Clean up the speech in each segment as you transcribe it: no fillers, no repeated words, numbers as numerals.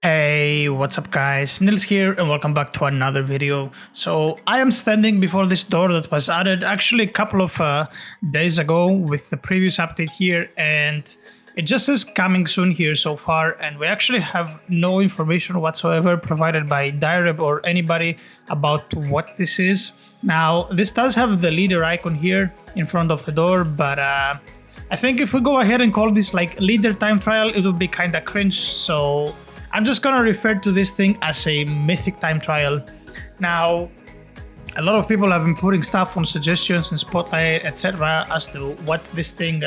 Hey, what's up guys, Nils here and welcome back to another video. So I am standing before this door that was added actually a couple of days ago with the previous update here, and it just says coming soon here so far, and we actually have no information whatsoever provided by Direb or anybody about what this is. Now this does have the leader icon here in front of the door, but I think if we go ahead and call this like leader time trial, it would be kind of cringe, so I'm just gonna refer to this thing as a mythic time trial. Now, a lot of people have been putting stuff on suggestions and Spotlight, etc., as to what this thing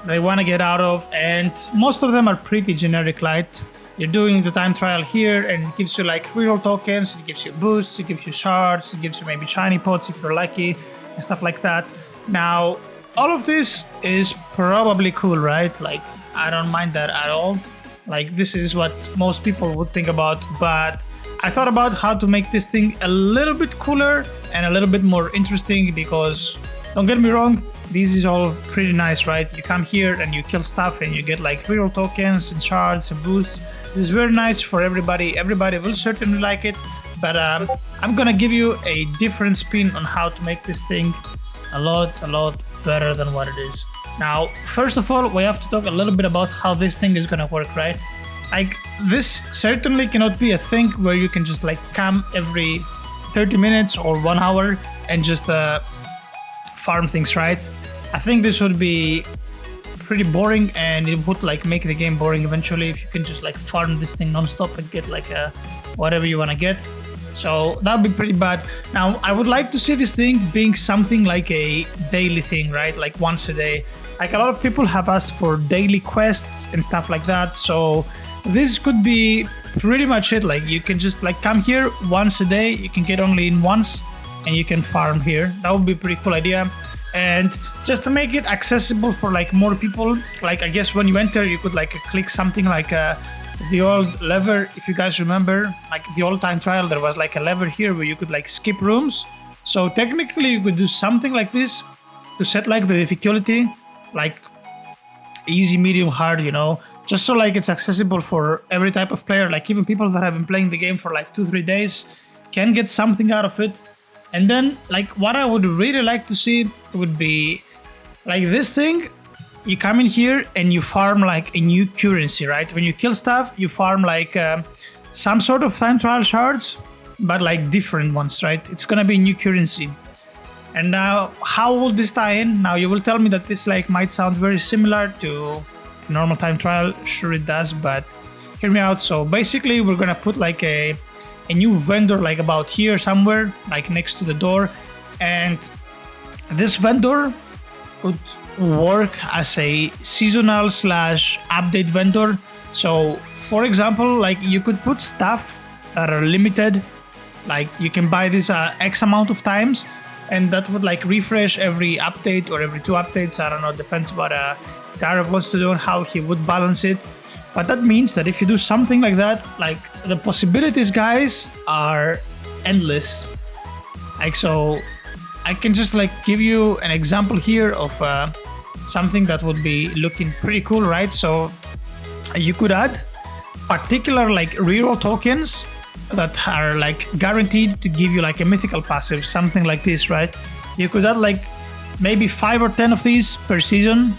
they want to get out of, and most of them are pretty generic. Like, you're doing the time trial here, and it gives you like reroll tokens, it gives you boosts, it gives you shards, it gives you maybe shiny pots if you're lucky, and stuff like that. Now, all of this is probably cool, right? Like, I don't mind that at all. Like, this is what most people would think about, but I thought about how to make this thing a little bit cooler and a little bit more interesting, because don't get me wrong, this is all pretty nice, right? You come here and you kill stuff and you get like reroll tokens and shards and boosts. This is very nice for everybody. Everybody will certainly like it, but I'm gonna give you a different spin on how to make this thing a lot better than what it is. Now, first of all, we have to talk a little bit about how this thing is gonna work, right? Like, this certainly cannot be a thing where you can just like come every 30 minutes or 1 hour and just farm things, right? I think this would be pretty boring, and it would like make the game boring eventually if you can just like farm this thing non-stop and get like whatever you wanna get. So that would be pretty bad. Now, I would like to see this thing being something like a daily thing, right? Like once a day. Like, a lot of people have asked for daily quests and stuff like that. So this could be pretty much it. Like, you can just like come here once a day. You can get only in once and you can farm here. That would be a pretty cool idea. And just to make it accessible for like more people, like I guess when you enter, you could like click something like the old lever. If you guys remember, like the old time trial, there was like a lever here where you could like skip rooms. So technically you could do something like this to set like the difficulty, like easy, medium, hard, you know, just so like it's accessible for every type of player. Like, even people that have been playing the game for like 2-3 days can get something out of it. And then like what I would really like to see would be like this thing. You come in here and you farm like a new currency, right? When you kill stuff, you farm like some sort of time trial shards, but like different ones, right? It's gonna be new currency. And now, how will this tie in? Now, you will tell me that this like might sound very similar to a normal time trial. Sure it does, but hear me out. So basically, we're gonna put like a new vendor like about here somewhere, like next to the door, and this vendor could work as a seasonal / update vendor. So for example, like you could put stuff that are limited, like you can buy this X amount of times, and that would like refresh every update or every 2 updates. I don't know, depends what Darab wants to do and how he would balance it. But that means that if you do something like that, like the possibilities, guys, are endless. Like, so I can just like give you an example here of something that would be looking pretty cool, right? So you could add particular like reroll tokens that are like guaranteed to give you like a mythical passive, something like this, right? You could add like maybe 5 or 10 of these per season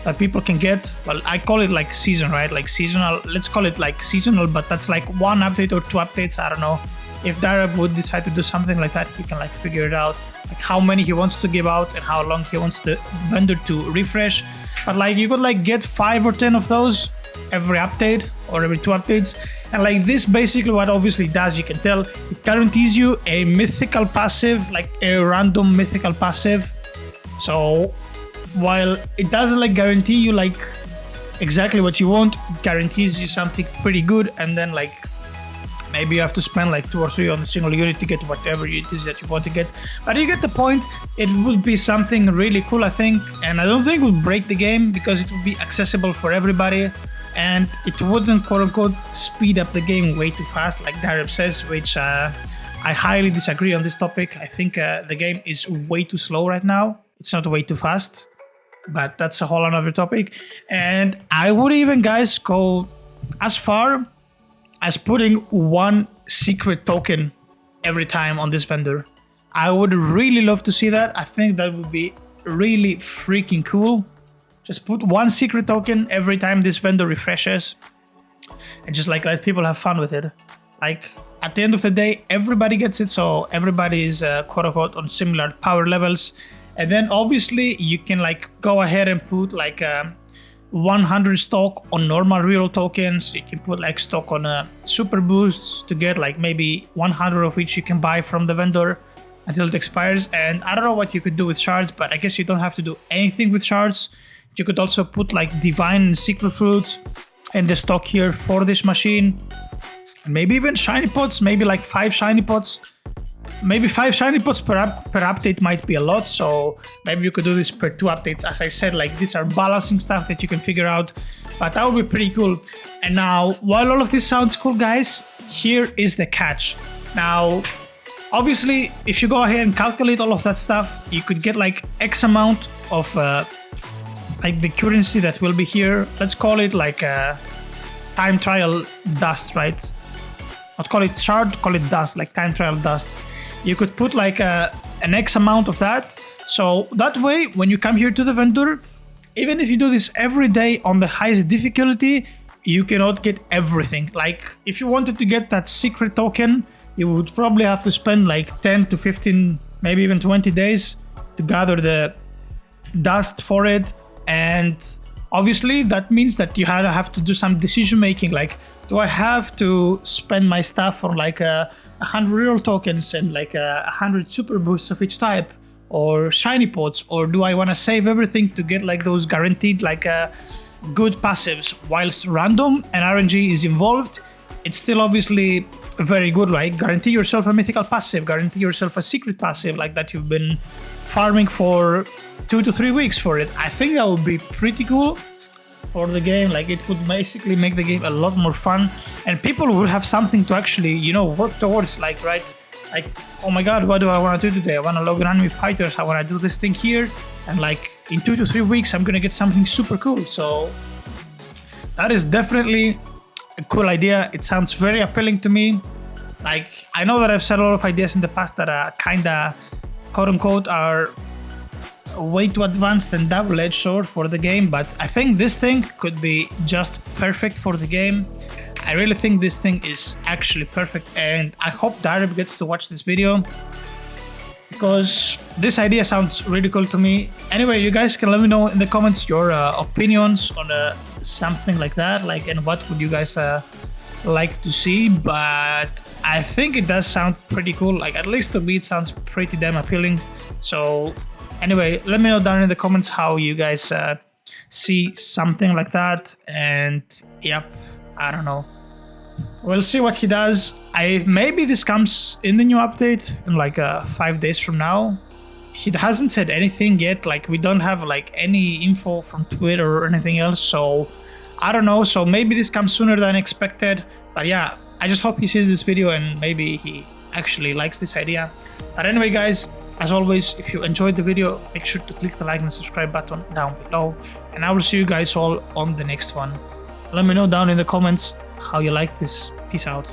that people can get. Well, I call it like season, right? Like seasonal, let's call it like seasonal, but that's like 1 update or 2 updates. I don't know. If Darab would decide to do something like that, he can like figure it out, like how many he wants to give out and how long he wants the vendor to refresh. But like you could like get 5 or 10 of those every update or every 2 updates. And like this basically what obviously does, you can tell, it guarantees you a mythical passive, like a random mythical passive. So while it doesn't like guarantee you like exactly what you want, it guarantees you something pretty good. And then like maybe you have to spend like 2 or 3 on a single unit to get whatever it is that you want to get. But you get the point. It would be something really cool, I think. And I don't think it would break the game, because it would be accessible for everybody. And it wouldn't, quote unquote, speed up the game way too fast, like Darab says, which I highly disagree on this topic. I think the game is way too slow right now. It's not way too fast, but that's a whole another topic. And I would even, guys, go as far as putting one secret token every time on this vendor. I would really love to see that. I think that would be really freaking cool. Just put one secret token every time this vendor refreshes and just like let people have fun with it. Like at the end of the day, everybody gets it, so everybody is quote unquote on similar power levels. And then obviously you can like go ahead and put like 100 stock on normal real tokens. You can put like stock on super boosts to get like maybe 100 of each you can buy from the vendor until it expires. And I don't know what you could do with shards, but I guess you don't have to do anything with shards. You could also put like divine and secret fruits in the stock here for this machine. And maybe even shiny pots, maybe like 5 shiny pots. Maybe 5 shiny pots per update might be a lot, so maybe you could do this per 2 updates. As I said, like these are balancing stuff that you can figure out, but that would be pretty cool. And now, while all of this sounds cool, guys, here is the catch. Now, obviously, if you go ahead and calculate all of that stuff, you could get like X amount of like the currency that will be here. Let's call it like time trial dust, right? Not call it shard, call it dust, like time trial dust. You could put like an X amount of that. So that way, when you come here to the vendor, even if you do this every day on the highest difficulty, you cannot get everything. Like if you wanted to get that secret token, you would probably have to spend like 10 to 15, maybe even 20 days to gather the dust for it. And obviously that means that you have to do some decision making, like, do I have to spend my stuff on like 100 real tokens and like 100 super boosts of each type, or shiny pots, or do I want to save everything to get like those guaranteed like good passives? Whilst random and RNG is involved, it's still obviously very good, right? Guarantee yourself a mythical passive, guarantee yourself a secret passive like that you've been farming for 2 to 3 weeks for it. I think that would be pretty cool for the game. Like it would basically make the game a lot more fun, and people would have something to actually, you know, work towards, like, right? Like, oh my god, what do I want to do today? I want to log on with fighters, I want to do this thing here, and like in 2 to 3 weeks I'm gonna get something super cool. So that is definitely a cool idea. It sounds very appealing to me. Like, I know that I've said a lot of ideas in the past that are kinda quote unquote are way too advanced and double-edged sword for the game, but I think this thing could be just perfect for the game. I really think this thing is actually perfect, and I hope Dareb gets to watch this video because this idea sounds really cool to me. Anyway, you guys can let me know in the comments your opinions on something like that, like, and what would you guys like to see. But I think it does sound pretty cool. Like, at least to me it sounds pretty damn appealing. So anyway, let me know down in the comments how you guys see something like that. And yep, I don't know, we'll see what he does. Maybe this comes in the new update in like 5 days from now. He hasn't said anything yet. Like, we don't have like any info from Twitter or anything else, so I don't know. So maybe this comes sooner than expected. But yeah, I just hope he sees this video and maybe he actually likes this idea. But anyway, guys, as always, if you enjoyed the video, make sure to click the like and subscribe button down below, and I will see you guys all on the next one. Let me know down in the comments how you like this. Peace out.